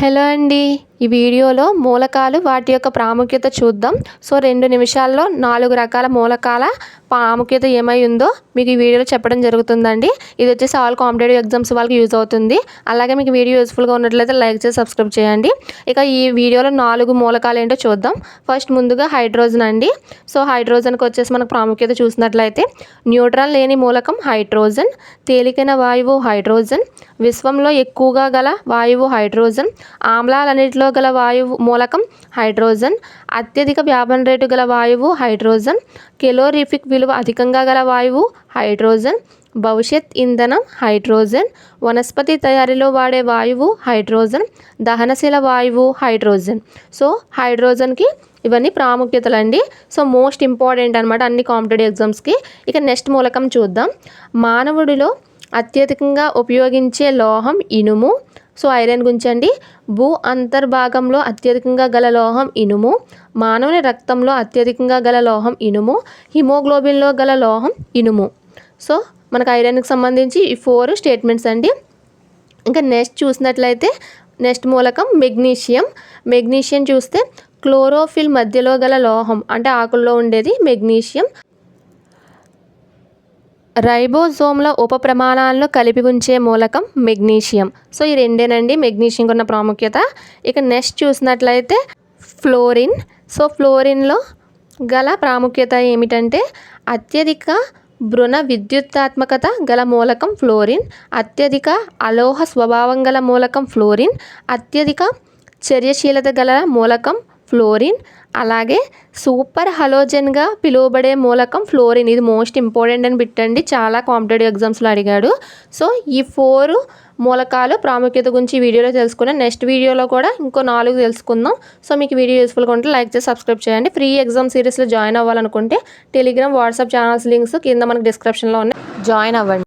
Hello అండి. ఈ వీడియోలో మూలకాలు వాటి యొక్క ప్రాముఖ్యత చూద్దాం. సో 2 నిమిషాల్లో 4 రకాల మూలకాల ప్రాముఖ్యత ఏమై ఉందో మీకు ఈ వీడియోలో చెప్పడం జరుగుతుందండి. ఇది వచ్చేసి ఆల్ కాంపిటేటివ్ ఎగ్జామ్స్ వాళ్ళకి యూజ్ అవుతుంది. అలాగే మీకు వీడియో యూస్ఫుల్గా ఉన్నట్లయితే లైక్ చేసి సబ్స్క్రైబ్ చేయండి. ఇక ఈ వీడియోలో 4 మూలకాలు ఏంటో చూద్దాం. ఫస్ట్ ముందుగా హైడ్రోజన్ అండి. సో హైడ్రోజన్కి వచ్చేసి మనకు ప్రాముఖ్యత చూసినట్లయితే న్యూట్రాన్ లేని మూలకం హైడ్రోజన్, తేలికైన వాయువు హైడ్రోజన్, విశ్వంలో ఎక్కువగా గల వాయువు హైడ్రోజన్, ఆమ్లాలన్నిటిలో గల వాయువు మూలకం హైడ్రోజన్, అత్యధిక వ్యాపన రేటు గల వాయువు హైడ్రోజన్, కెలోరిఫిక్ విలువ అధికంగా గల వాయువు హైడ్రోజన్, భవిష్యత్ ఇంధనం హైడ్రోజన్, వనస్పతి తయారీలో వాడే వాయువు హైడ్రోజన్, దహనశీల వాయువు హైడ్రోజన్. సో హైడ్రోజన్కి ఇవన్నీ ప్రాముఖ్యతలు అండి. సో మోస్ట్ ఇంపార్టెంట్ అనమాట అన్ని కాంపిటేటివ్ ఎగ్జామ్స్కి. ఇక నెక్స్ట్ మూలకం చూద్దాం. మానవుడిలో అత్యధికంగా ఉపయోగించే లోహం ఇనుము. సో ఐరన్ గురించి అండి. భూ అంతర్భాగంలో అత్యధికంగా గల లోహం ఇనుము, మానవుని రక్తంలో అత్యధికంగా గల లోహం ఇనుము, హిమోగ్లోబిన్లో గల లోహం ఇనుము. సో మనకు ఐరన్కి సంబంధించి ఈ 4 స్టేట్మెంట్స్ అండి. ఇంకా నెక్స్ట్ చూసినట్లయితే నెక్స్ట్ మూలకం మెగ్నీషియం. మెగ్నీషియం చూస్తే క్లోరోఫిల్ మధ్యలో గల లోహం, అంటే ఆకుల్లో ఉండేది మెగ్నీషియం. రైబోజోమ్ల ఉప ప్రమాణాలను కలిపి ఉంచే మూలకం మెగ్నీషియం. సో ఈ రెండేనండి మెగ్నీషియంకి ఉన్న ప్రాముఖ్యత. ఇక నెక్స్ట్ చూసినట్లయితే ఫ్లోరిన్. సో ఫ్లోరిన్లో గల ప్రాముఖ్యత ఏమిటంటే అత్యధిక బృణ విద్యుత్తాత్మకత గల మూలకం ఫ్లోరిన్, అత్యధిక అలోహ స్వభావం గల మూలకం ఫ్లోరిన్, అత్యధిక చర్యశీలత గల మూలకం ఫ్లోరిన్, అలాగే సూపర్ హలోజన్గా పిలువబడే మూలకం ఫ్లోరిన్. ఇది మోస్ట్ ఇంపార్టెంట్ అని పెట్టండి, చాలా కాంపిటేటివ్ ఎగ్జామ్స్లో అడిగాడు. సో ఈ 4 మూలకాలు ప్రాముఖ్యత గురించి వీడియోలో తెలుసుకున్నాం. నెక్స్ట్ వీడియోలో కూడా ఇంకో 4 తెలుసుకుందాం. సో మీకు వీడియో యూస్ఫుల్గా ఉంటే లైక్ చేసి సబ్స్క్రైబ్ చేయండి. ఫ్రీ ఎగ్జామ్ సిరీస్లో జాయిన్ అవ్వాలనుకుంటే టెలిగ్రామ్, వాట్సాప్ ఛానల్స్ లింక్స్ కింద మనకి డిస్క్రిప్షన్లో ఉన్నాయి, జాయిన్ అవ్వండి.